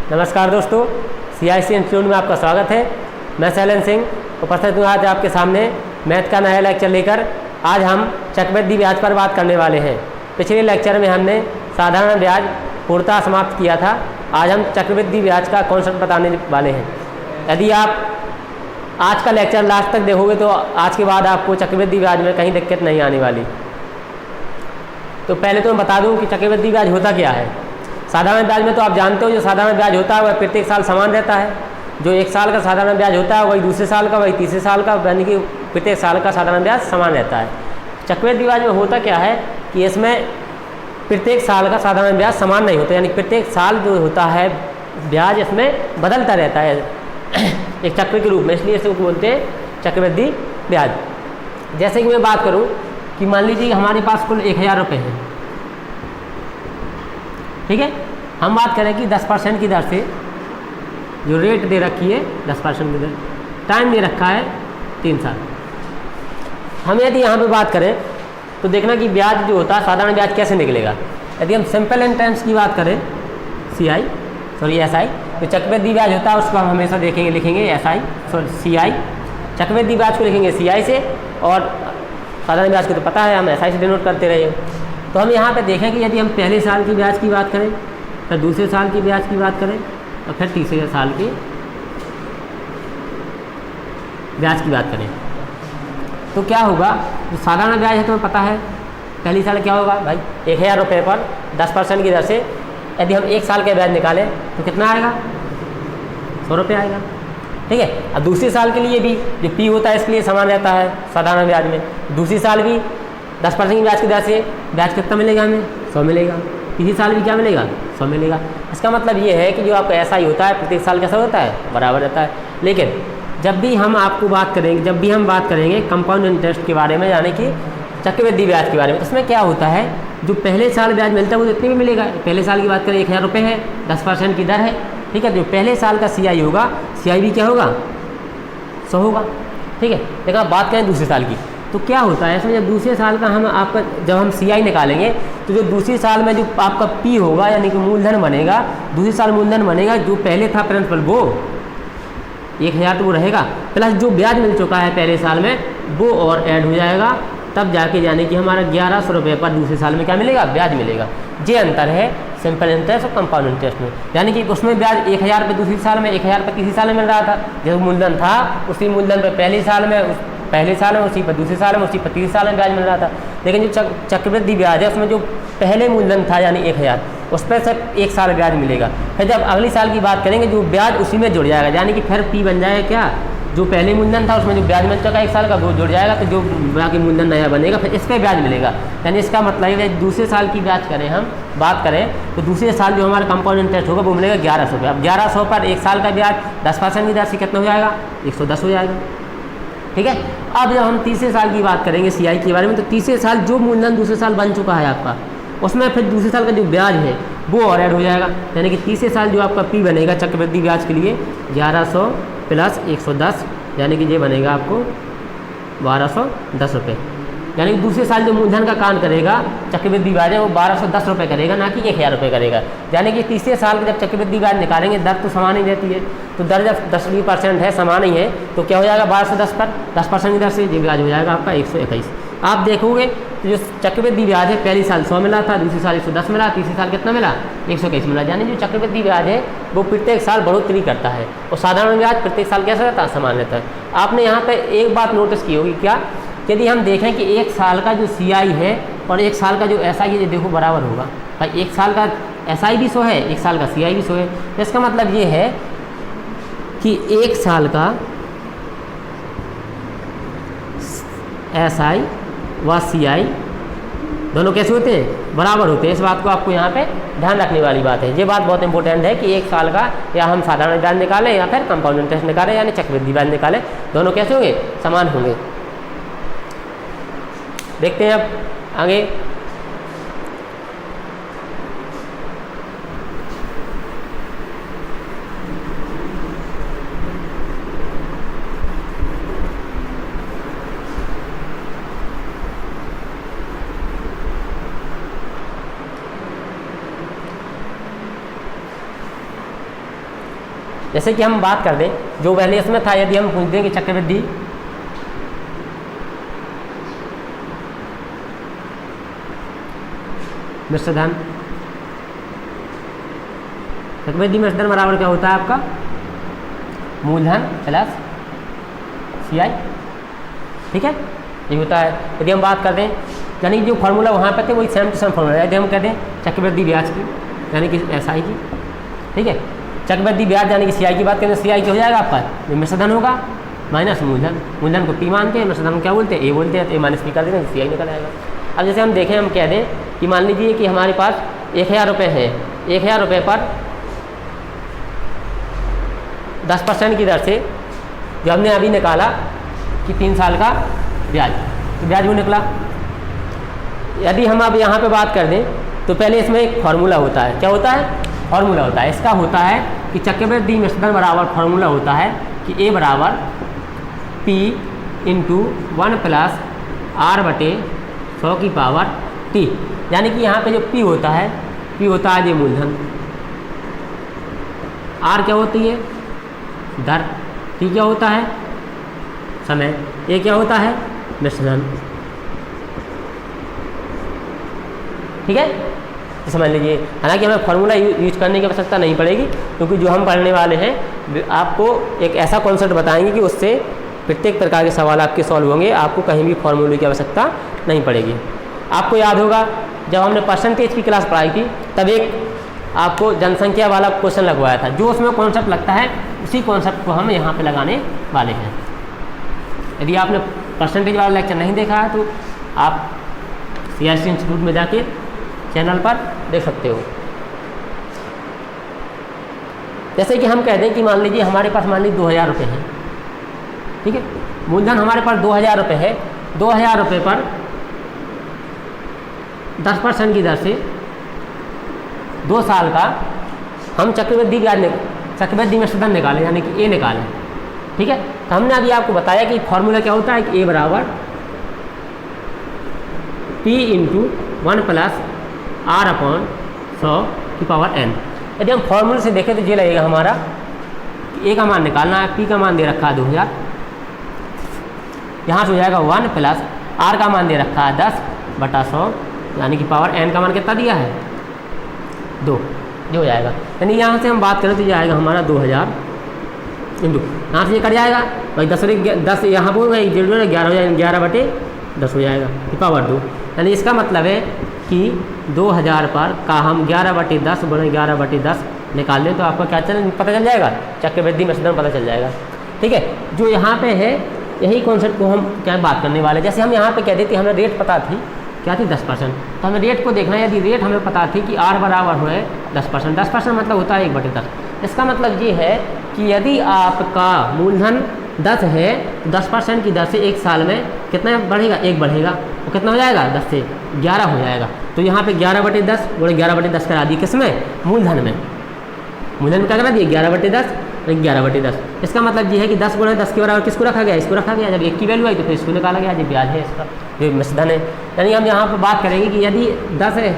नमस्कार दोस्तों, CIC institute में आपका स्वागत है। मैं शैलेंद्र सिंह उपस्थित हूँ आज आपके सामने मैथ का नया लेक्चर लेकर। आज हम चक्रवृद्धि ब्याज पर बात करने वाले हैं। पिछले लेक्चर में हमने साधारण ब्याज पूर्णतः समाप्त किया था। आज हम चक्रवृद्धि ब्याज का कॉन्सेप्ट बताने वाले हैं। यदि आप आज का लेक्चर लास्ट तक देखोगे तो आज के बाद आपको चक्रवृद्धि ब्याज में कहीं दिक्कत नहीं आने वाली। तो पहले तो मैं बता दूं कि चक्रवृद्धि ब्याज होता क्या है। साधारण ब्याज में तो आप जानते हो जो साधारण ब्याज होता है वह प्रत्येक साल समान रहता है। जो एक साल का साधारण ब्याज होता है वही दूसरे साल का, वही तीसरे साल का, यानी कि प्रत्येक साल का साधारण ब्याज समान रहता है। चक्रवृद्धि ब्याज में होता क्या है कि इसमें प्रत्येक साल का साधारण ब्याज समान नहीं होता, यानी प्रत्येक साल जो होता है ब्याज इसमें बदलता रहता है एक चक्र के रूप में, इसलिए इसे बोलते हैं चक्रवृद्धि ब्याज। जैसे कि मैं बात करूं कि मान लीजिए कि हमारे पास कुल 1000 रुपये हैं, ठीक है। हम बात करें कि 10% की दर से जो रेट दे रखी है 10% की दर, टाइम दे रखा है 3 साल। हम यदि यहाँ पे बात करें तो देखना कि ब्याज जो होता है साधारण ब्याज कैसे निकलेगा। यदि हम सिंपल इंटरेस्ट की बात करें SI, तो चक्रवृद्धि ब्याज होता है उसको हम हमेशा लिखेंगे CI। चक्रवृद्धि ब्याज को लिखेंगे CI से, और साधारण ब्याज को तो पता है हम SI से डिनोट करते रहे। तो हम यहाँ पे देखें कि यदि हम पहले साल की ब्याज की बात करें, फिर दूसरे साल की ब्याज की बात करें, और फिर तीसरे साल की ब्याज की बात करें, तो क्या होगा। जो साधारण ब्याज है तुम्हें पता है पहली साल क्या होगा भाई, 1000 रुपये पर 10% की दर से यदि हम एक साल का ब्याज निकालें तो कितना आएगा, 100 रुपये आएगा, ठीक है। अब दूसरे साल के लिए भी जो P होता है इसके लिए समान रहता है साधारण ब्याज में। दूसरी साल भी 10% की ब्याज की दर से ब्याज कितना मिलेगा, हमें 100 मिलेगा। तीसरी साल भी क्या मिलेगा, 100 मिलेगा। इसका मतलब ये है कि जो आपका SI होता है प्रत्येक साल कैसा होता है, बराबर रहता है। लेकिन जब भी हम बात करेंगे कंपाउंड इंटरेस्ट के बारे में, यानी कि चक्रवृद्धि ब्याज के बारे में, तो उसमें क्या होता है जो पहले साल ब्याज मिलता है वो इतने में मिलेगा। पहले साल की बात करें 1000 रुपये है, 10% की दर है, ठीक है। जो पहले साल का CI होगा, CI भी क्या होगा, 100 होगा, ठीक है। लेकिन आप बात करें दूसरे साल की तो क्या होता है इसमें, जब दूसरे साल का जब हम CI निकालेंगे तो जो दूसरी साल में जो आपका P होगा यानी कि मूलधन बनेगा, दूसरी साल मूलधन बनेगा, जो पहले था प्रिंसिपल वो 1000 तो वो रहेगा, प्लस जो ब्याज मिल चुका है पहले साल में वो और ऐड हो जाएगा, तब जाके यानी कि हमारा 1100 रुपये पर दूसरे साल में क्या मिलेगा, ब्याज मिलेगा। ये अंतर है सिंपल इंटरेस्ट और कंपाउंड इंटरेस्ट में, यानी कि उसमें ब्याज 1000 रुपये दूसरी साल में, 1000 रुपये तीसरी साल में मिल रहा था। जो मूलधन था उसी मूलधन पर पहले साल में, उसी पर दूसरे साल में, उसी पर तीसरे साल में ब्याज मिल रहा था। लेकिन जो चक्रवृद्धि ब्याज है उसमें जो पहले मूलधन था यानी 1000, उस पर सिर्फ एक साल ब्याज मिलेगा। फिर जब अगली साल की बात करेंगे जो ब्याज उसी में जुड़ जाएगा, यानी कि फिर P बन जाएगा क्या, जो पहले मूलधन था उसमें जो ब्याज मिल चुका है एक साल का वो जुड़ जाएगा, तो जो बाकी मूलधन नया बनेगा फिर इस पर ब्याज मिलेगा। यानी इसका मतलब है दूसरे साल की ब्याज करें हम बात करें तो दूसरे साल जो हमारा कंपाउंड इंटरेस्ट होगा वो मिलेगा 1100 रुपये। अब 1100 पर एक साल का ब्याज 10% की दर से कितना हो जाएगा, 110 हो जाएगा, ठीक है। अब जब हम तीसरे साल की बात करेंगे CI के बारे में, तो तीसरे साल जो मूलधन दूसरे साल बन चुका है आपका, उसमें फिर दूसरे साल का जो ब्याज है वो और ऐड हो जाएगा। यानी कि तीसरे साल जो आपका P बनेगा चक्रवृद्धि ब्याज के लिए 1100 प्लस 110, यानी कि ये बनेगा आपको 1210 रुपये। यानी कि दूसरे साल जो मूलधन का काम करेगा चक्रवृद्धि ब्याज है वो 1210 रुपये करेगा, ना कि 1000 रुपये करेगा। यानी कि तीसरे साल के जब चक्रवृद्धि ब्याज निकालेंगे दर तो समान ही रहती है, तो दर जब 10% है समान ही है तो क्या हो जाएगा 1210 पर 10% की दर से ये ब्याज हो जाएगा आपका 121। आप देखोगे तो जो चक्रवृद्धि ब्याज है पहली साल 100 मिला था, दूसरी साल 110 मिला, तीसरी साल कितना मिला 121 मिला। यानी जो चक्रवृद्धि ब्याज है वो प्रत्येक साल बढ़ोतरी करता है, और साधारण ब्याज प्रत्येक साल कैसा रहता है, समान रहता है। आपने यहाँ पे एक बात नोटिस की होगी क्या, यदि हम देखें कि एक साल का जो CI है और एक साल का जो SI है देखो बराबर होगा भाई, एक साल का SI भी 100 है, एक साल का CI भी 100 है। इसका मतलब ये है कि एक साल का SI व CI दोनों कैसे होते हैं, बराबर होते हैं। इस बात को आपको यहाँ पे ध्यान रखने वाली बात है। ये बात बहुत इंपॉर्टेंट है कि एक साल का या हम साधारण ब्याज निकालें या फिर कंपाउंड इंटरेस्ट निकालें यानी चक्रवृद्धि ब्याज निकालें, दोनों कैसे होंगे, समान होंगे। देखते हैं अब आगे। जैसे कि हम बात कर दें जो पहले इसमें था, यदि हम पूछ दें कि चक्रवृद्धि मिश्र धन, चक्रवृद्धि मिश्र धन बराबर क्या होता है आपका मूलधन प्लस CI, ठीक है, ये होता है। यदि हम बात कर दें यानी जो फार्मूला वहाँ पे थे वही सेम टू सेम फार्मूला, यदि हम कहते हैं चक्रवृद्धि ब्याज की यानी कि SI की, ठीक है, चक्रवृद्धि ब्याज यानी कि CI की बात करें, CI क्या हो जाएगा आपका जो मिश्र धन होगा माइनस मूलधन, मूलधन को P मानते हैं, मिश्र धन को क्या बोलते हैं A बोलते हैं, तो A माइनस P कर देते हैं, CI निकल आएगा। अब जैसे हम देखें, हम कह दें कि मान लीजिए कि हमारे पास 1000 रुपये है, 1000 रुपये पर 10% की दर से जो हमने अभी निकाला कि 3 साल का ब्याज, तो ब्याज वो निकला। यदि हम अब यहाँ पे बात कर दें तो पहले इसमें एक फार्मूला होता है, क्या होता है फार्मूला होता है, इसका होता है कि चक्रवृद्धि मिश्र धन बराबर फार्मूला होता है कि A बराबर P इंटू 1 प्लस R/100 की पावर T, यानी कि यहाँ पे जो P होता है, P होता है ये मूलधन, R क्या होती है दर, T क्या होता है समय, A क्या होता है मिश्र धन, ठीक है, तो समझ लीजिए। हालांकि हमें फार्मूला यूज करने की आवश्यकता नहीं पड़ेगी, क्योंकि जो हम पढ़ने वाले हैं आपको एक ऐसा कॉन्सेप्ट बताएंगे कि उससे प्रत्येक प्रकार के सवाल आपके सॉल्व होंगे, आपको कहीं भी फार्मूले की आवश्यकता नहीं पड़ेगी। आपको याद होगा जब हमने परसेंटेज की क्लास पढ़ाई थी तब एक आपको जनसंख्या वाला क्वेश्चन लगवाया था, जो उसमें कॉन्सेप्ट लगता है उसी कॉन्सेप्ट को हम यहाँ पे लगाने वाले हैं। यदि आपने परसेंटेज वाला लेक्चर नहीं देखा है तो आप CRC इंस्टीट्यूट में जाके चैनल पर देख सकते हो। जैसे कि हम कह दें कि मान लीजिए हमारे पास मान लीजिए 2000 रुपये हैं, ठीक है, मूलधन हमारे पास 2000 रुपये है, 2000 रुपये पर 10% की दर से 2 साल का हम चक्रवृद्धि ब्याज चक्रवृद्धि मिश्र धन निकालें यानी कि A निकालें, ठीक है। तो हमने अभी आपको बताया कि फार्मूला क्या होता है कि A बराबर P इंटू 1 प्लस R/100 की पावर n। यदि हम फॉर्मूले से देखें तो ये लगेगा हमारा कि A का मान निकालना है, P का मान दे रखा है 2000, यहाँ से हो जाएगा 1 प्लस R का मान दे रखा है 10/100 यानी कि पावर n का मान कितना दिया है 2, जो हो जाएगा। यानी यहाँ से हम बात करें तो ये आएगा हमारा 2000 इंटू, यहाँ से ये कट जाएगा भाई 10 यहाँ पर होगा 11 हो जाएगा, 11/10 हो जाएगा कि पावर 2। यानी इसका मतलब है कि 2000 पर का हम 11/10 बने 11/10 निकाल लें तो आपका क्या पता चल जाएगा चक्रवृद्धि मिश्र धन पता चल जाएगा, ठीक है। जो यहाँ पे है यही कॉन्सेप्ट को हम क्या बात करने वाले। जैसे हम यहाँ पे कह देते हमें रेट पता थी क्या थी 10%, तो हमें रेट को देखना है। यदि रेट हमें पता थी कि R बराबर हुए 10%, 10% मतलब होता है 1/10। इसका मतलब ये है कि यदि आपका मूलधन 10 है तो 10% की दर से 1 साल में कितना बढ़ेगा 1 बढ़ेगा, वो कितना हो जाएगा 10 से 11 हो जाएगा। तो यहाँ पे 11/10 बोले 11/10 करा दिए, किस में मूलधन में, मूलधन में क्या करा दिए 11/10 11/10। इसका मतलब ये है कि 10 × 10 के बराबर किसको रखा गया, इसको रखा गया। जब 1 की वैल्यू आई तो फिर इसको निकाला गया, जो ब्याज है इसका जो मिश्र धन है। यानी हम यहाँ पर बात करेंगे कि यदि 10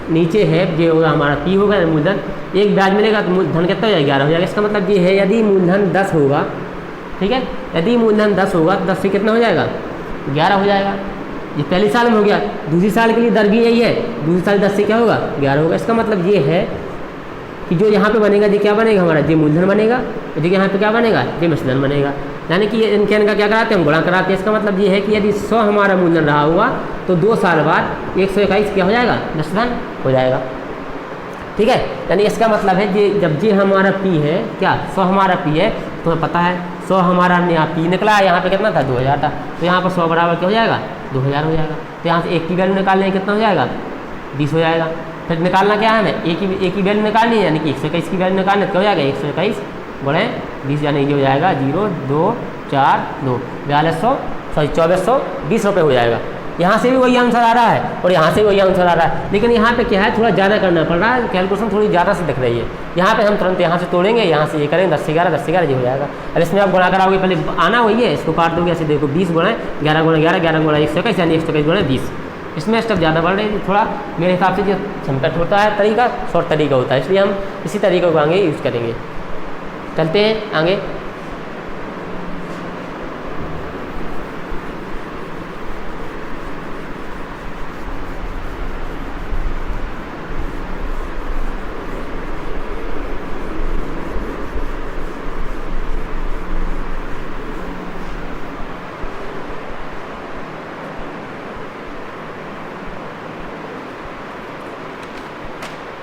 नीचे है जो होगा हमारा P होगा मूलधन, 1 ब्याज मिलेगा तो मूलधन कितना हो जाएगा 11 हो जाएगा। इसका मतलब ये है यदि मूलधन 10 होगा, ठीक है, यदि मूलधन 10 होगा तो 10 से कितना हो जाएगा 11 हो जाएगा। ये पहले साल में हो गया, दूसरी साल के लिए दर भी यही है, दूसरी साल 10 से क्या होगा 11 होगा। इसका मतलब ये है कि जो यहाँ पे बनेगा ये क्या बनेगा हमारा ये मूलधन बनेगा, यदि यहाँ पे क्या बनेगा ये मिश्र धन बनेगा। यानी कि इनके इनका क्या कराते हैं हम गुणा कराते हैं। इसका मतलब ये है कि यदि 100 हमारा मूलधन रहा हुआ तो 2 साल बाद 121 क्या हो जाएगा मिश्र धन हो जाएगा, ठीक है। यानी इसका मतलब है कि जब ये हमारा P है क्या 100 हमारा P है तो हमें पता है 100 हमारा यहाँ P निकला, यहाँ पे कितना था 2000 था, तो यहाँ पर 100 बराबर क्या हो जाएगा 2000 हो जाएगा। तो यहाँ से 1 की वैल्यू निकालने कितना हो जाएगा 20 हो जाएगा। फिर निकालना क्या है हमें एक की वैल्यू निकालनी है, यानी कि 121 की वैल्यू निकालनी है, क्या हो जाएगा 121 गुणे 20 यानी ये हो जाएगा 0 2 4 2 2420 रुपये हो जाएगा। यहाँ से भी वही आंसर आ रहा है और यहाँ से भी वही आंसर आ रहा है, लेकिन यहाँ पे क्या है थोड़ा ज़्यादा करना पड़ रहा है, कैलकुलेशन थोड़ी ज़्यादा से दिख रही है। यहाँ पे हम तुरंत यहाँ से तोड़ेंगे, यहाँ से ये करेंगे 10 से 11 10 से 11 ये हो जाएगा। और इसमें आप गुणा कराओगे पहले आना वही है, इसको काट दोगे ऐसे देखो 20 गुणा 11 गुणा 11 11 गुणा 121 यानी 121 गुणा 20। इसमें स्टेप ज़्यादा बढ़ रही है, थोड़ा मेरे हिसाब से जो सिंपल होता है तरीका शॉर्ट तरीका होता है, इसलिए हम इसी तरीके को आगे यूज़ करेंगे। चलते हैं आगे।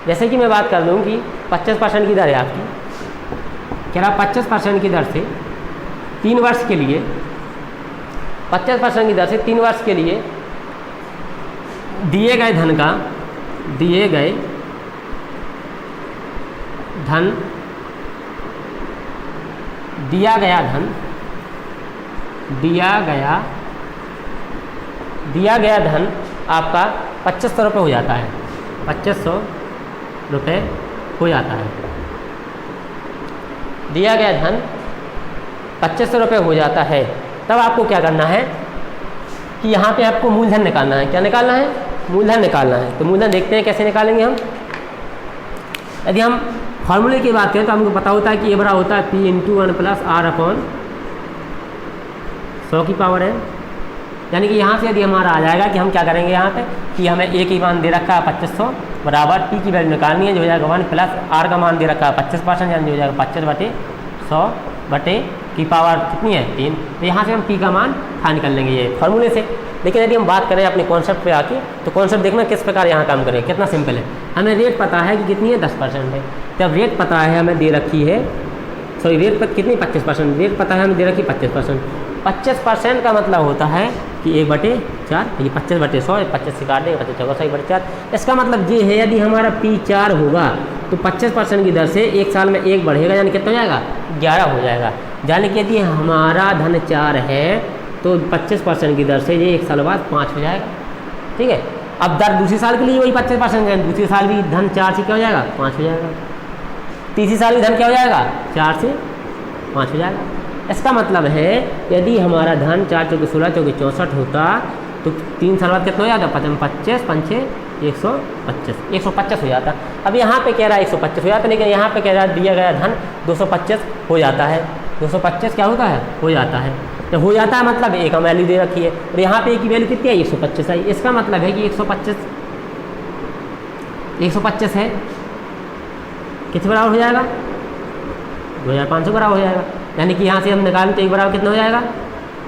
जैसे कि मैं बात कर लूँ कि 25% की दर है आपकी, कह रहा 25% की दर से 3 वर्ष के लिए, 25% की दर से 3 वर्ष के लिए दिए गए धन का, दिया गया धन आपका 2500 रुपये हो जाता है, 2500 रुपये हो जाता है। दिया गया धन 2500 रुपये हो जाता है। तब आपको क्या करना है कि यहाँ पे आपको मूलधन निकालना है। क्या निकालना है? मूलधन निकालना है। तो मूलधन देखते हैं कैसे निकालेंगे हम। यदि हम फॉर्मूले की बात करें तो हमको पता होता है कि ये बड़ा होता है P into 1 plus R upon 100 की पावर है। यानी कि यहाँ से यदि हमारा आ जाएगा कि हम क्या करेंगे यहाँ पे कि हमें एक ही मान दे रखा है 2500 बराबर P की वैल्यू निकालनी है, जो हो जाएगा 1 प्लस R का मान दे रखा है 25%, यानी हो जाएगा 25/100 बटे की पावर कितनी है 3। तो यहाँ से हम P का मान फाइंड कर लेंगे ये फॉर्मूले से। लेकिन यदि हम बात करें अपने कॉन्सेप्ट पे आके, तो कॉन्सेप्ट देखना किस प्रकार यहाँ काम करें, कितना सिंपल है। हमें रेट पता है कि कितनी है 10% है। जब रेट पता है हमें दे रखी है, सॉरी रेट पर कितनी 25%, रेट पता है हमें दे रखी 25%। 25% का मतलब होता है कि 1/4, ये 25/100, 25 से काट देंगे 25 चौका 1/4। इसका मतलब ये है यदि हमारा P 4 होगा तो 25% की दर से एक साल में 1 बढ़ेगा, यानी कितना हो जाएगा 11 हो जाएगा। यानी कि यदि हमारा धन 4 है तो 25% की दर से ये एक साल बाद 5 हो जाएगा। ठीक है, अब दर दूसरी साल के लिए वही 25% है, दूसरी साल भी धन 4 से क्या हो जाएगा 5 हो जाएगा। तीसरी साल भी धन क्या हो जाएगा 4 से 5 हो जाएगा। इसका मतलब है यदि हमारा धन 4 चौके 16 चौके 64 होता तो 3 साल बाद कितना हो जाता 25 5 125 हो जाता। अब यहाँ पे कह रहा है 125 हो जाता, लेकिन यहाँ पे कह रहा है दिया गया धन 225 हो जाता है। 225 क्या होता है हो जाता है। जब हो जाता है मतलब एक वैल्यू दे रखी है और यहाँ पे की वैल्यू कितनी है 125 आई। इसका मतलब है कि 125 है किस बराबर हो जाएगा 2500 बराबर हो जाएगा। यानी कि यहाँ से हम निकालें तो एक बराबर कितना हो जाएगा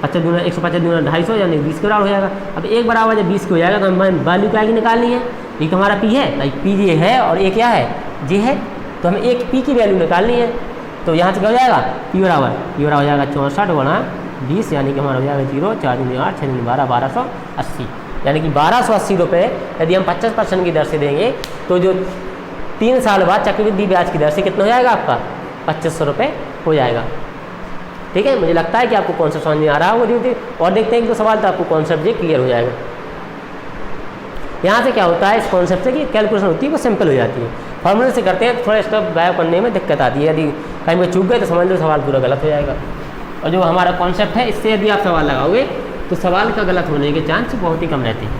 125 दूना 250, यानी 20 के बराबर हो जाएगा। अब एक बराबर जब 20 के हो जाएगा तो हमें वैल्यू क्या की निकालनी है, ये तो हमारा P है, P ये है और ये क्या है J है, तो हमें एक P की वैल्यू निकालनी है। तो यहाँ से क्या हो जाएगा P बराबर हो जाएगा 64 गुणा 20, यानी कि हमारा हो जाएगा 0 4 दूनी 8 6 दूनी 12 1280, यानी कि 1280 रुपये यदि हम 25% की दर से देंगे तो जो 3 साल बाद चक्रवृद्धि ब्याज की दर से कितना हो जाएगा आपका 2500 रुपये हो जाएगा। ठीक है, मुझे लगता है कि आपको कॉन्सेप्ट समझ में आ रहा होगा धीरे और देखते हैं कि तो सवाल तो आपको कॉन्सेप्ट ये क्लियर हो जाएगा। यहाँ से क्या होता है इस कॉन्सेप्ट से कि कैलकुलेशन होती है वो सिंपल हो जाती है। फॉर्मूले से करते हैं तो थोड़ा स्टेप गायब करने में दिक्कत आती है, यदि कहीं में चूक गए तो समझ लो सवाल पूरा गलत हो जाएगा। और जो हमारा कॉन्सेप्ट है इससे यदि आप सवाल लगाओगे तो सवाल का गलत होने के चांस बहुत ही कम रहते हैं।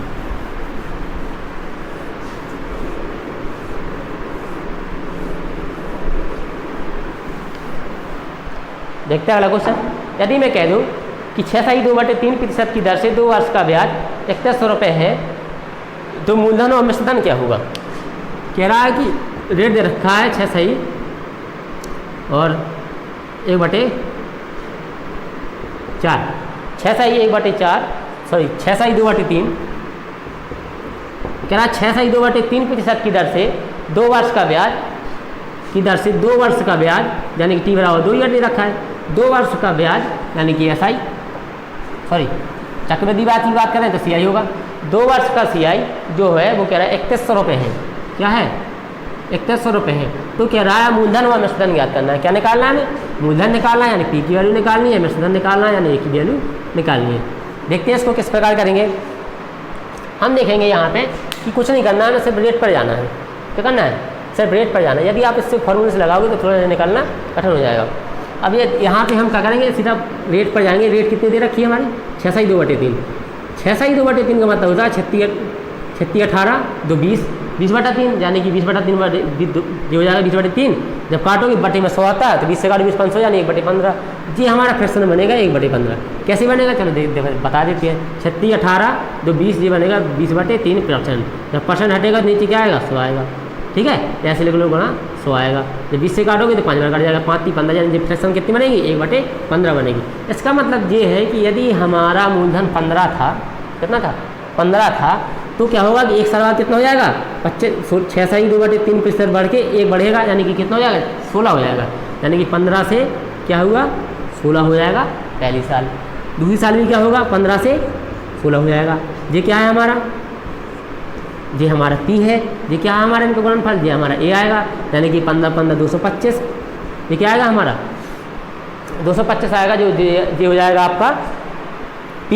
देखते हैं अगला क्वेश्चन। यदि मैं कह दूं कि 6/2/3% की दर से 2 वर्ष का ब्याज 3100 रुपये है तो मूलधन और मिश्रधन क्या होगा। कह रहा है कि रेट दे रखा है 6 और 1/4, 6/1/4 सॉरी 6/2/3, कह रहा है 6/2/3% की दर से 2 वर्ष का ब्याज की दर से 2 वर्ष का ब्याज यानी कि T बराबर 2 ईयर दे रखा है। 2 वर्ष का ब्याज यानी कि SI सॉरी चक्रवृद्धि ब्याज की बात करें तो CI होगा। 2 वर्ष का CI जो है वो कह रहा है 3100 रुपये है। क्या है 3100 रुपये है। तो कह रहा है मूलधन व मिश्रधन ज्ञात करना है। क्या निकालना है हमें मूलधन निकालना है यानी P की वैल्यू निकालनी है, मिश्रधन निकालना है यानी A की वैल्यू निकालनी है। देखते हैं इसको किस प्रकार करेंगे। हम देखेंगे यहाँ पे कि कुछ नहीं करना है, सिर्फ रेट पर जाना है। क्या करना है सिर्फ रेट पर जाना है। यदि आप इससे फॉर्मूले से लगाओगे तो थोड़ा निकालना कठिन हो जाएगा। अब ये यहाँ पे हम क्या करेंगे सीधा रेट पर जाएंगे। रेट कितनी दे रखी है हमारी 6/2/3। 6/2/3 का मतलब होता है 36 18 2 20, 20/3 यानी कि 20/3 जो हो जाएगा 20/3। जब काटोगे बटे में 100 आता है तो 20 से काटो 20 500 यानी 1/15। जी हमारा फ्रैक्शन बनेगा 1/15। कैसे बनेगा चलो बता देते हैं। 36 18 2 20 ये बनेगा 20/3%। जब परसेंट हटेगा तो नीचे क्या आएगा 100 आएगा। ठीक है, ऐसे लिख लो गुणा 100 आएगा। जब 20 से काटोगे तो 5 बार काट जाएगा, 5 3 15 यानी फ्रैक्शन कितनी बनेगी 1/15 बनेगी। इसका मतलब ये है कि यदि हमारा मूलधन 15 था, कितना था 15 था, तो क्या होगा कि एक साल बाद कितना हो जाएगा 6 सही 2/3% बढ़ के 1 बढ़ेगा यानी कि कितना हो जाएगा 16 हो जाएगा। यानी कि 15 से क्या हुआ 16 हो जाएगा पहली साल। दूसरी साल में क्या होगा 15 से 16 हो जाएगा। ये क्या है हमारा, ये हमारा P है। ये क्या है हमारा इनका गुणनफल, ये हमारा A आएगा यानी कि 15 15 225। ये क्या आएगा हमारा 225 आएगा, जो ये हो जाएगा आपका P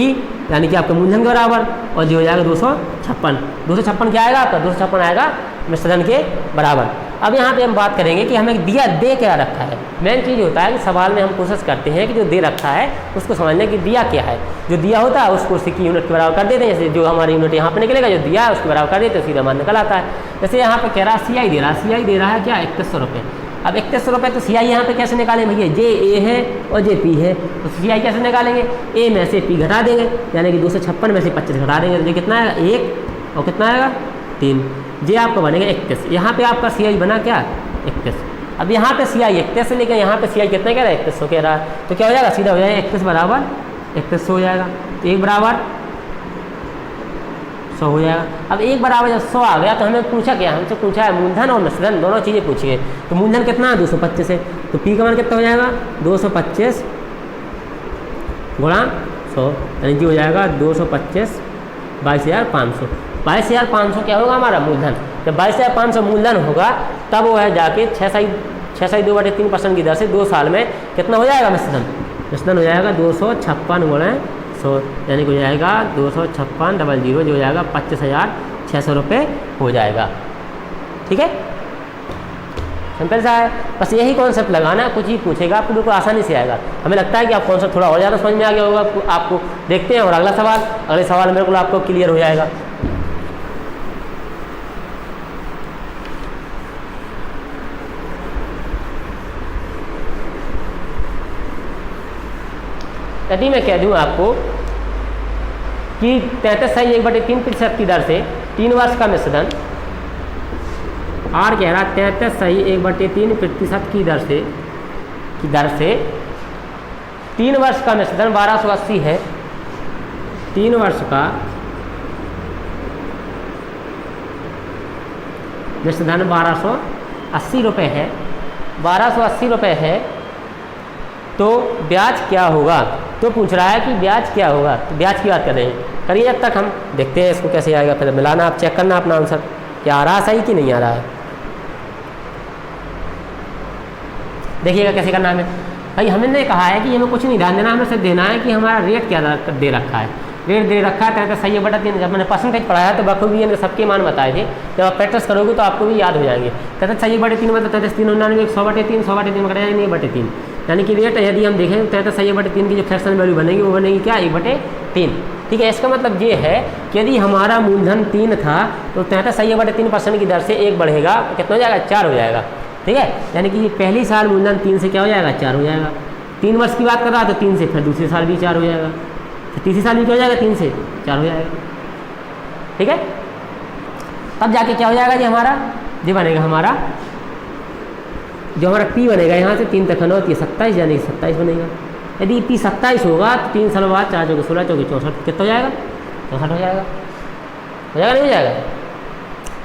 यानी कि आपका मूलधन के बराबर, और जो हो जाएगा 256। 256 क्या आएगा आपका 256 आएगा मिश्रधन के बराबर। अब यहाँ पे हम बात करेंगे कि हमें दिया दे क्या रखा है। मेन चीज़ होता है कि सवाल में हम कोशिश करते हैं कि जो दे रखा है उसको समझने की दिया क्या है। जो दिया होता है उसको उसी की यूनिट के बराबर कर देते हैं। जैसे जो हमारी यूनिट यहाँ पे निकलेगा, जो दिया है उसके बराबर कर देते हैं, सीधा मान निकल आता है। जैसे यहाँ पे कह रहा है CI दे रहा है, CI दे रहा है क्या 3100 रुपये। अब 3100 रुपये तो CI यहाँ पे कैसे निकालें भैया, जे A है और जे P है, तो CI कैसे निकालेंगे, A में से P घटा देंगे यानी कि 256 में से 25 घटा देंगे, तो कितना आएगा 1 और कितना आएगा 3। जे आपका बनेगा 31। यहाँ पे आपका CI बना क्या 31। अब यहाँ पे CI 31 लेकिन यहाँ पे CI कितना कह रहा है 3100 कह रहा है, तो क्या हो जाएगा सीधा हो जाएगा 31 बराबर 3100 हो जाएगा। तो 1 बराबर 100 हो जाएगा। अब 1 बराबर जब 100 आ गया तो हमें पूछा क्या, हमसे पूछा है मूलधन और मिश्रधन दोनों चीज़ें पूछी है। तो मूलधन कितना है 225 है, तो P का मान कितना हो जाएगा 225 गुणा 100 यानी कि हो जाएगा 225 22,500। 22,500 क्या होगा हमारा मूलधन। जब 22,500 मूलधन होगा तब वो है जाके 6 2/3% की दर से 2 साल में कितना हो जाएगा मिश्रधन। मिश्रधन हो जाएगा 256 गुणा 100 यानी कि हो जाएगा 256 00 जो हो जाएगा 25,600 रुपये हो जाएगा। ठीक है, सिंपल सा है, बस यही कॉन्सेप्ट लगाना है। कुछ ही पूछेगा आपको बिल्कुल आसानी से आएगा। हमें लगता है कि आप कॉन्सेप्ट थोड़ा और ज़्यादा समझ में आ गया होगा आपको। देखते हैं और अगला सवाल, अगले सवाल बिल्कुल आपको क्लियर हो जाएगा। यदि मैं कह दूं आपको कि 33/3% की दर से 3 वर्ष का मिश्रधन, R कह रहा 33/3% की दर से 3 वर्ष का मिश्रधन 1280 है। 3 वर्ष का मिश्रधन 1280 रुपये है। 1280 रुपये है तो ब्याज क्या होगा। तो पूछ रहा है कि ब्याज क्या होगा, तो ब्याज की बात कर रहे हैं। करिए जब तक हम देखते हैं इसको कैसे आएगा, फिर मिलाना, आप चेक करना अपना आंसर क्या आ रहा है सही कि नहीं आ रहा है। देखिएगा कैसे करना हमें। भाई हमने कहा है कि हमें कुछ नहीं ध्यान देना, हमें सिर्फ देना है कि हमारा रेट क्या दे रखा है। रेट दे रखा है 63/3। जब मैंने परसेंटेज पढ़ाया तो बखूबी मैंने सबके मान बताए थे। जब आप प्रैक्टिस करोगे तो आपको भी याद हो जाएंगे। 63/3 मतलब 33,99 100/3 100/3 में कटा जाएगा 1/3 यानी कि रेट यदि हम देखें तो 63/3 की जो फ्रैक्शन वैल्यू बनेगी वो बनेगी क्या 1/3। ठीक है, इसका मतलब ये है कि यदि हमारा मूलधन 3 था तो 63/3% की दर से 1 बढ़ेगा तो कितना हो जाएगा 4 हो जाएगा। ठीक है, यानी कि पहली साल मूलधन 3 से क्या हो जाएगा 4 हो जाएगा। 3 वर्ष की बात कर रहा है तो 3 से, फिर दूसरे साल भी 4 हो जाएगा, फिर तीसरी साल भी क्या हो जाएगा 3 से 4 हो जाएगा। ठीक है, तब जाके क्या हो जाएगा जी हमारा, ये बनेगा हमारा जो हमारा P बनेगा यहाँ से 3 तक 9 27 यानी 27 बनेगा। यदि P 27 होगा तो 3 साल बाद 4 चौके 16 चौके 64 कितना हो जाएगा 64 हो जाएगा। हो जाएगा नहीं हो जाएगा।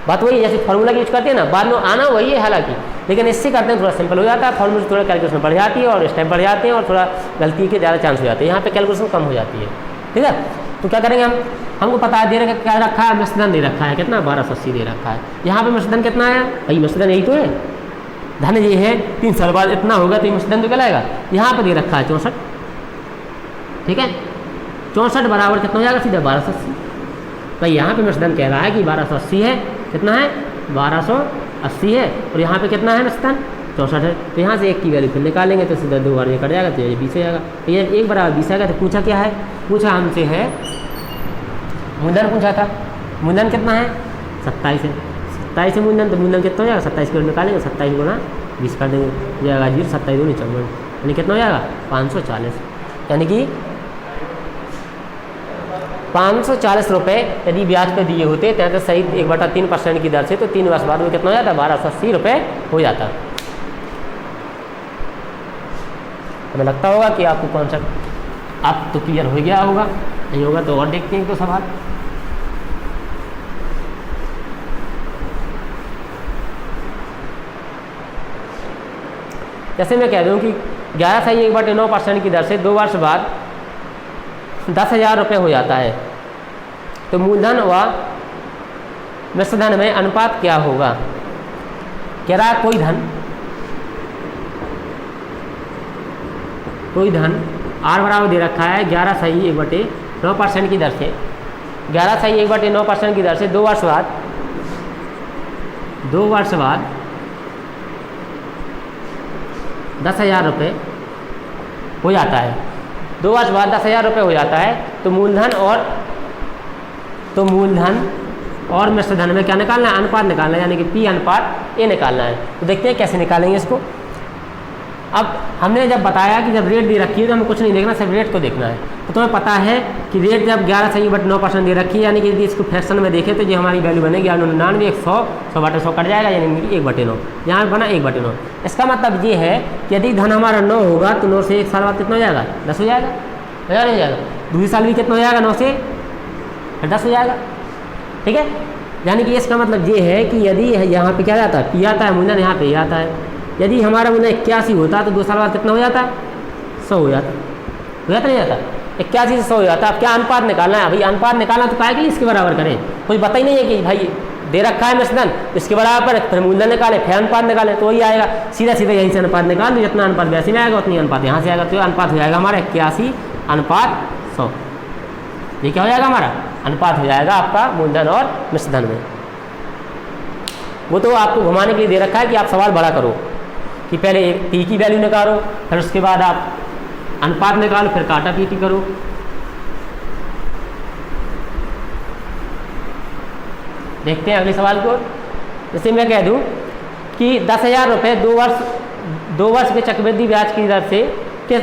बात वही जैसे फार्मूला यूज करते हैं ना, बाद में आना वही है हालांकि, लेकिन इससे करते हैं थोड़ा सिंपल हो जाता है। फार्मूला थोड़ा कैलकुलेशन बढ़ जाती है और स्टेप बढ़ जाते हैं और थोड़ा गलती के ज़्यादा चांस हो जाते हैं। यहाँ पे कैलकुलेशन कम हो जाती है। ठीक है, तो क्या करेंगे हम, हमको पता है दे रखा क्या रखा है, मिश्रधन दे रखा है कितना 1280 दे रखा है। यहाँ पे मिश्रधन कितना है भाई, मिश्रधन यही तो है, धन ये है 3 साल बाद इतना होगा तो ये मिश्रधन तो कहलाएगा। यहाँ पे दे रखा है 64। ठीक है, 64 बराबर कितना हो जाएगा सीधा 1280। तो यहाँ पे मिश्रधन कह रहा है कि 1280 है, कितना है 1280 है, और यहाँ पे कितना है मिश्रधन 64 है। तो यहाँ से 1 की वैल्यू फिर निकालेंगे तो सीधा 2 बार ये कट जाएगा तो ये 20 हो जाएगा। तो ये 1 बराबर 20 आएगा। तो पूछा क्या है, पूछा हमसे है मूलधन पूछा था, मूलधन कितना है 27 है, 27 है मूलधन, तो मूलधन कितना हो जाएगा 27 को निकालेंगे, 27 गुना 20 कर देंगे, हो जाएगा 0, 27 दूनी 54, यानी कितना हो जाएगा 540, यानी कि 540 रुपये यदि ब्याज पे दिए होते तो सही 1/3% की दर से, तो 3 वर्ष बाद में कितना हो जाता 1280 रुपये हो जाता। हमें लगता होगा कि आपको कॉन्सेप्ट अब तो क्लियर हो गया होगा, नहीं होगा तो और देखते हैं तो सवाल। जैसे मैं कह दूं कि 11/9% की दर से 2 वर्ष बाद 10,000 रुपये हो जाता है, तो मूलधन व मिश्र धन में अनुपात क्या होगा। कह रहा है कोई धन R बराबर दे रखा है 11/1/9% की दर से, 11/1/9% की दर से 2 वर्ष बाद 10,000 रुपये हो जाता है, 2 वर्ष बाद 10,000 रुपये हो जाता है, तो मूलधन और मिश्र धन में क्या निकालना है, अनुपात निकालना है, यानी कि P अनुपात A निकालना है। तो देखते हैं कैसे निकालेंगे इसको। अब हमने जब बताया कि जब रेट दे रखी है तो हमें कुछ नहीं देखना, सिर्फ रेट को देखना है। तो तुम्हें पता है कि रेट जब 11/9% दे रखी है, यानी कि यदि इसको फ्रैक्शन में देखें तो ये हमारी वैल्यू बनेगी 99, 100, 100/100 कट जाएगा, यानी कि 1/9, यहाँ बना 1/9। इसका मतलब ये है कि यदि धन हमारा 9 होगा तो 9 से 1 साल बाद कितना हो जाएगा 10 हो जाएगा, नहीं हो जाएगा, दूसरी साल भी कितना हो जाएगा 9 से 10 हो जाएगा, ठीक है। यानी कि इसका मतलब ये है कि यदि यहाँ पे क्या जाता है P आता है, मूलधन यहाँ पे आता है, यदि हमारा मूलधन 81 होता तो 2 साल बाद कितना हो जाता 100 हो जाता, नहीं जाता 81 से 100 हो जाता। अब क्या अनुपात निकालना है, भाई अनुपात निकालना तो काय के लिए इसके बराबर करें, कुछ पता ही नहीं है कि भाई दे रखा है मिश्र धन इसके बराबर, फिर मूलधन निकाले फिर अनुपात निकाले तो वही आएगा, सीधा सीधा यहीं से अनुपात निकाल दो, जितना अनुपात वैसे में आएगा उतनी अनुपात यहाँ से आएगा, तो अनुपात हो जाएगा हमारा 81/100। ये क्या हो जाएगा हमारा अनुपात हो जाएगा आपका मूलधन और मिश्र धन में। वो तो आपको घुमाने के लिए दे रखा है कि आप सवाल बड़ा करो, कि पहले P की वैल्यू निकालो, फिर उसके बाद आप अनुपात निकालो, फिर काटा पीटी करो। देखते हैं अगले सवाल को। जैसे मैं कह दूं कि 10,000 रुपये 2 वर्ष के चक्रवृद्धि ब्याज की दर से, कि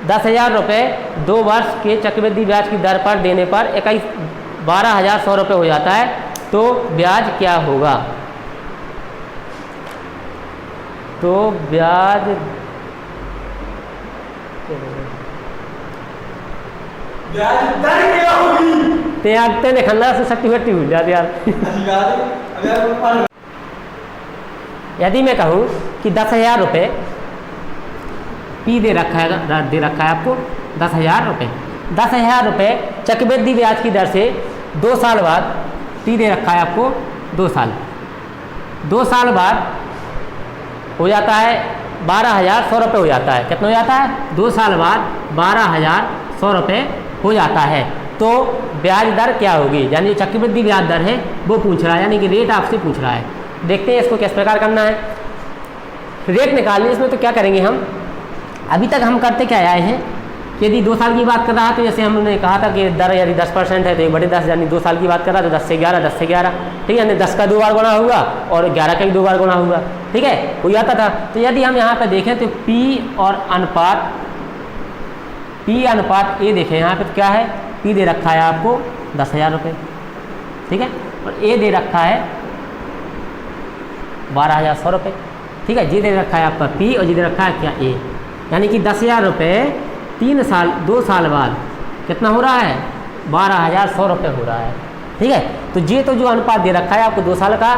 10,000 रुपये 2 वर्ष के चक्रवृद्धि ब्याज की दर पर देने पर 12,100 रुपये हो जाता है, तो ब्याज क्या होगा। तो ब्याज दर क्या होगी, ते देखना से सर्टिफिकेट भूल जाते यार। यदि मैं कहूँ कि 10,000 रुपये P दे रखा है आपको 10,000 रुपये, 10,000 रुपये चक्रवृद्धि ब्याज की दर से 2 साल बाद P दे रखा है आपको 2 साल बाद हो जाता है 12,100 रुपये हो जाता है। कितना हो जाता है 2 साल बाद 12,100 रुपये हो जाता है, तो ब्याज दर क्या होगी, यानी जो चक्रवृद्धि ब्याज दर है वो पूछ रहा है, यानी कि रेट आपसे पूछ रहा है। देखते हैं इसको किस प्रकार करना है। रेट निकालने इसमें तो क्या करेंगे हम, अभी तक हम करते क्या आए हैं कि यदि 2 साल की बात कर रहा है तो जैसे हमने कहा था कि दर यदि 10% है तो 1/10, यानी 2 साल की बात कर रहा है तो 10 से 11, ठीक है, यानी 10 का 2 बार गुणा होगा और 11 का भी 2 बार गुणा होगा, ठीक है, हो जाता था। तो यदि हम यहाँ पे देखें तो P और अनुपात A देखें, यहाँ पे तो क्या है, P दे रखा है आपको 10,000 रुपये, ठीक है, और A दे रखा है 12,100 रुपये, ठीक है, जी दे रखा है आपका P और जी दे रखा है क्या A, यानी कि 10,000 रुपये 2 साल बाद कितना हो रहा है 12,100 रुपये हो रहा है, ठीक है। तो ये तो जो अनुपात दे रखा है आपको 2 साल का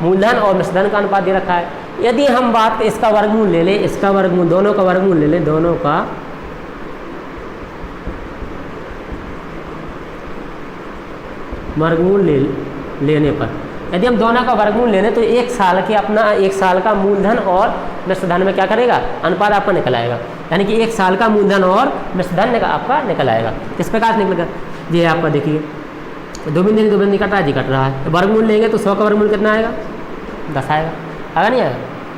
मूलधन और मिश्र धन का अनुपात दे रखा है। यदि हम बात इसका वर्गमूल ले लें, इसका वर्गमूल, दोनों का वर्गमूल ले लें, दोनों का वर्गमूल लेने पर, यदि हम दोनों का वर्गमूल ले लें तो 1 साल का मूलधन और मिश्र धन में क्या करेगा अनुपात आपका निकल आएगा, यानी कि 1 साल का मूलधन और मिश्र धन आपका निकल आएगा। किस प्रकार से निकलेगा, ये आपका देखिए 2 बिंदु कट रहा है, जी कट रहा है, तो वर्गमूल लेंगे तो 100 का वर्गमूल कितना आएगा 10 आएगा, आएगा नहीं आएगा,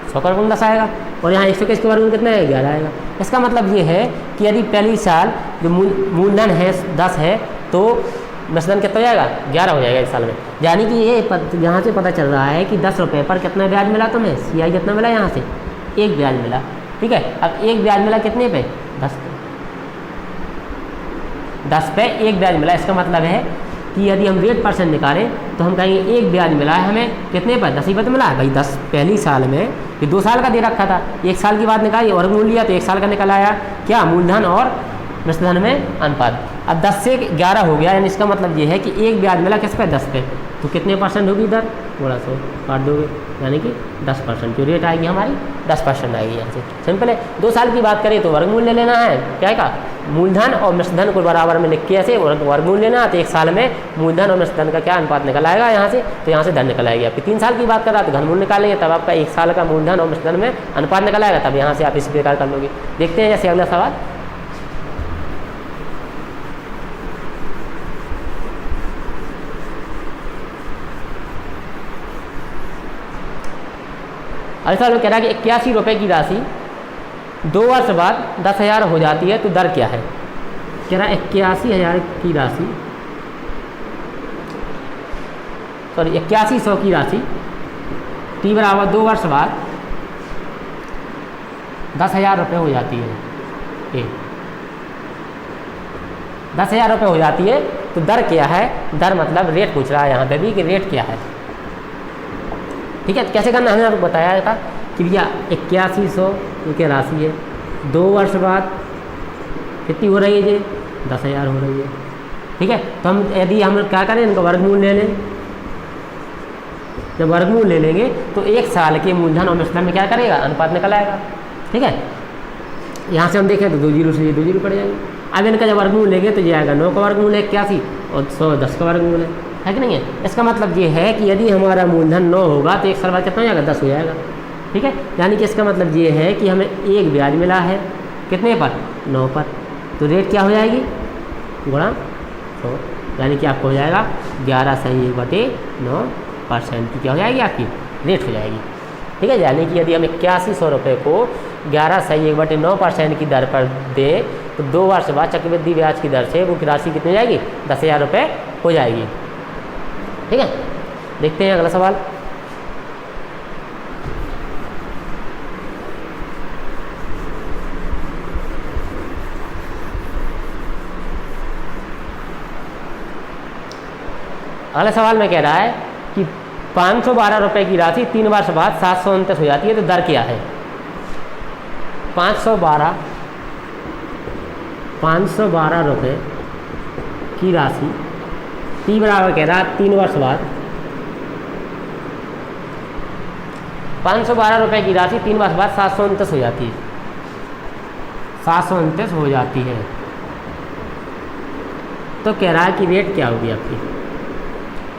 100 का वर्गमूल 10 आएगा, और यहाँ 121 का वर्गमूल कितना है 11 आएगा। इसका मतलब ये है कि यदि पहली साल जो मूलधन है 10 है तो मिश्रधन कितना हो जाएगा 11 हो जाएगा 1 साल में। यानी कि ये यहाँ से पता चल रहा है कि 10 रुपये पर कितना ब्याज मिला तुम्हें, CI कितना मिला यहाँ से 1 ब्याज मिला। ठीक है, अब 1 ब्याज मिला कितने पे 10 पे, 10 पे 1 ब्याज मिला। इसका मतलब है कि यदि हम रेट परसेंट निकालें तो हम कहेंगे 1 ब्याज मिला है हमें कितने पर 10 ही पर तो मिला है भाई। 10 पहली साल में ये 2 साल का दे रखा था, 1 साल की बात निकाली वर्गमूल लिया तो 1 साल का निकल आया क्या मूलधन और मिश्रधन में अनुपात। अब 10 से 11 हो गया, यानी इसका मतलब ये है कि 1 ब्याज मिला किस पे 10 पे, तो कितने परसेंट होगी दर थोड़ा सा काट दोगे, यानी कि 10% जो रेट आएगी हमारी 10% आएगी। यहाँ से सिंपल है। 2 साल की बात करें तो वर्गमूल ले लेना है, क्या का मूलधन और मिश्रधन को बराबर में लिख के ऐसे वर्गमूल लेना है, तो 1 साल में मूलधन और मिश्रधन का क्या अनुपात निकल आएगा यहाँ से, तो यहाँ से धन निकल आएगी आपकी। 3 साल की बात कर रहा तो घनमूल निकालेंगे तब आपका 1 साल का मूलधन और मिश्रधन में अनुपात निकल आएगा, तब यहाँ से आप इसी प्रकार कर लोगे। देखते हैं जैसे अगला सवाल। ऐसा लोग कह रहा है कि 81 रुपये की राशि 2 वर्ष बाद 10,000 हो जाती है तो दर क्या है। कह रहा है 81,000 की राशि, सॉरी 8100 की राशि T बराबर 2 वर्ष बाद 10,000 रुपये हो जाती है। 10,000 रुपये हो जाती है तो दर क्या है, दर मतलब रेट पूछ रहा है यहाँ पे भी कि रेट क्या है। ठीक है, कैसे करना हमने आपको बताया था कि भैया 8100 की राशि है, 2 वर्ष बाद कितनी हो रही है ये 10,000 हो रही है। ठीक है, तो हम यदि हम क्या करें इनका वर्गमूल ले लें, जब वर्गमूल ले लेंगे तो 1 साल के मूलधन और मिश्रधन में क्या करेगा अनुपात निकल आएगा। ठीक है, यहाँ से हम देखें तो 2 जीरो से ये 2 जीरो पड़ जाएंगे। अब इनका जब वर्गमूल लेंगे तो ये आएगा 9 का वर्गमूल है 81 और 110 का वर्गमूल है कि नहीं है। इसका मतलब ये है कि यदि हमारा मूलधन 9 होगा तो 1 साल बाद कितना हो जाएगा 10 हो जाएगा। ठीक है, यानी कि इसका मतलब ये है कि हमें 1 ब्याज मिला है कितने पर 9 पर, तो रेट क्या हो जाएगी गुणा 100, यानी कि आपको हो जाएगा 11/9% की क्या हो जाएगी आपकी रेट हो जाएगी। ठीक है, यानी कि यदि हम 8100 रुपये को 11/9% की दर पर दें तो 2 वर्ष बाद चक्रवृद्धि ब्याज की दर से वो राशि कितनी हो जाएगी 10,000 रुपये हो जाएगी। ठीक है, देखते हैं अगला सवाल। अगला सवाल में कह रहा है कि 512 रुपये की राशि 3 वर्ष बाद 729 हो जाती है तो दर क्या है। 512 रुपये की राशि T बराबर कह रहा है 3 वर्ष बाद 512 रुपये की राशि 3 वर्ष बाद 729 हो जाती है, 729 हो जाती है, तो कह रहा है कि रेट क्या होगी आपकी,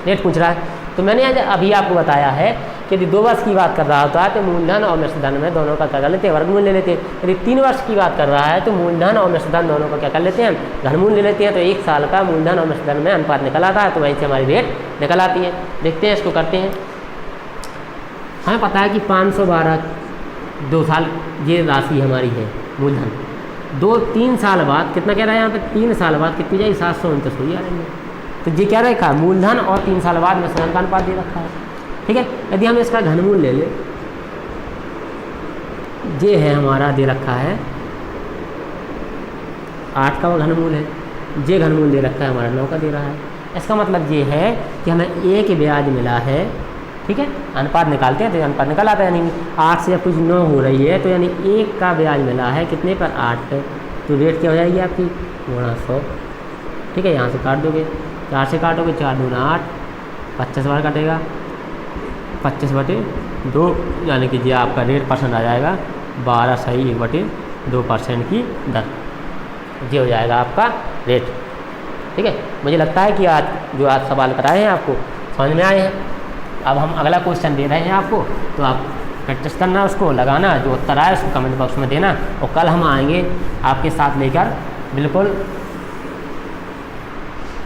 रेट पूछ रहा है। तो मैंने आज अभी आपको बताया है कि यदि 2 वर्ष की बात कर रहा होता है तो मूलधन और मिश्रधन में दोनों का क्या कर लेते हैं वर्गमूल ले लेते हैं। यदि 3 वर्ष की बात कर रहा है तो मूलधन और मिश्रधन दोनों का क्या कर लेते हैं घनमूल ले लेते हैं, तो 1 साल का मूलधन और मिश्रधन में अनुपात निकल आता है, तो वहीं से हमारी रेट निकल आती है। देखते हैं इसको करते हैं। हमें पता है कि 512 2 साल ये राशि हमारी है मूलधन, 3 साल बाद कितना कह रहा है यहाँ पे 3 साल बाद कितनी जाएगी 729 हो जाएगी, तो ये क्या रखा मूलधन और 3 साल बाद मिश्रधन का अनुपात दे रखा है। ठीक है, यदि हम इसका घनमूल ले लें, ये है हमारा दे रखा है 8 का घनमूल है, ये घनमूल दे रखा है हमारा 9 का दे रहा है। इसका मतलब ये है कि हमें 1 ब्याज मिला है। ठीक है, अनुपात निकालते हैं तो अनुपात निकल आता है, यानी 8 से कुछ 9 हो रही है तो यानी 1 का ब्याज मिला है कितने पर 8 पे, तो रेट क्या हो जाएगी आपकी गुणा 100। ठीक है, यहाँ से काट दोगे, 4 से काटोगे 4 दूना 8, 25 बार कटेगा 25/2, यानी कि ये आपका रेट परसेंट आ जाएगा 12/1/2% की दर, ये हो जाएगा आपका रेट। ठीक है, मुझे लगता है कि आज जो आज सवाल कराए हैं आपको समझ में आए हैं। अब हम अगला क्वेश्चन दे रहे हैं आपको, तो आप प्रैक्टिस करना, उसको लगाना, जो उत्तर आए उसको कमेंट बॉक्स में देना, और कल हम आएंगे आपके साथ लेकर बिल्कुल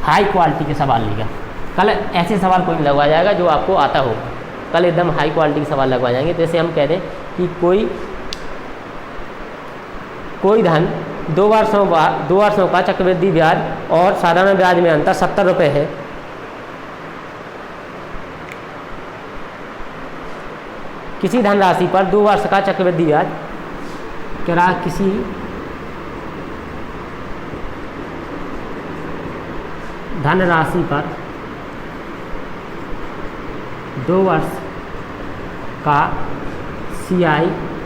हाई क्वालिटी के सवाल लेकर। कल ऐसे सवाल कोई लगवा जाएगा जो आपको आता हो, कल एकदम हाई क्वालिटी के सवाल लगवा जाएंगे। जैसे हम कह दें कि कोई धन 2 वर्षों का चक्रवृद्धि ब्याज और साधारण ब्याज में अंतर 70 रुपये है। किसी धनराशि पर 2 वर्ष का चक्रवृद्धि ब्याज किसी धनराशि पर 2 वर्ष का CI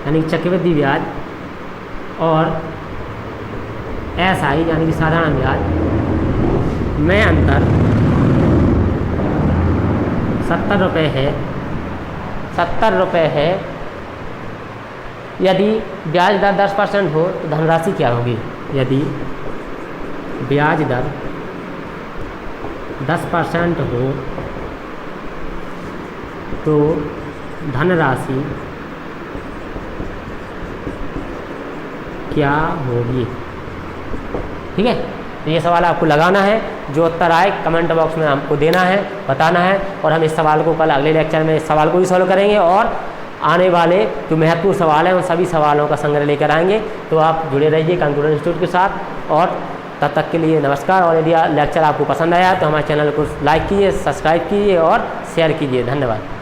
यानी चक्रवृद्धि ब्याज और SI यानी कि साधारण ब्याज में अंतर 70 रुपये है। 70 रुपये है। यदि ब्याज दर 10% हो तो धनराशि क्या होगी? यदि ब्याज दर 10% हो तो धनराशि क्या होगी? ठीक है, तो ये सवाल आपको लगाना है। जो उत्तर आए कमेंट बॉक्स में हमको देना है, बताना है, और हम इस सवाल को कल अगले लेक्चर में इस सवाल को भी सॉल्व करेंगे और आने वाले जो महत्वपूर्ण सवाल हैं उन सभी सवालों का संग्रह लेकर आएंगे। तो आप जुड़े रहिए कंप्यूटर इंस्टीट्यूट के साथ, और तब तक के लिए नमस्कार। और यदि लेक्चर आपको पसंद आया तो हमारे चैनल को लाइक कीजिए, सब्सक्राइब कीजिए और शेयर कीजिए। धन्यवाद।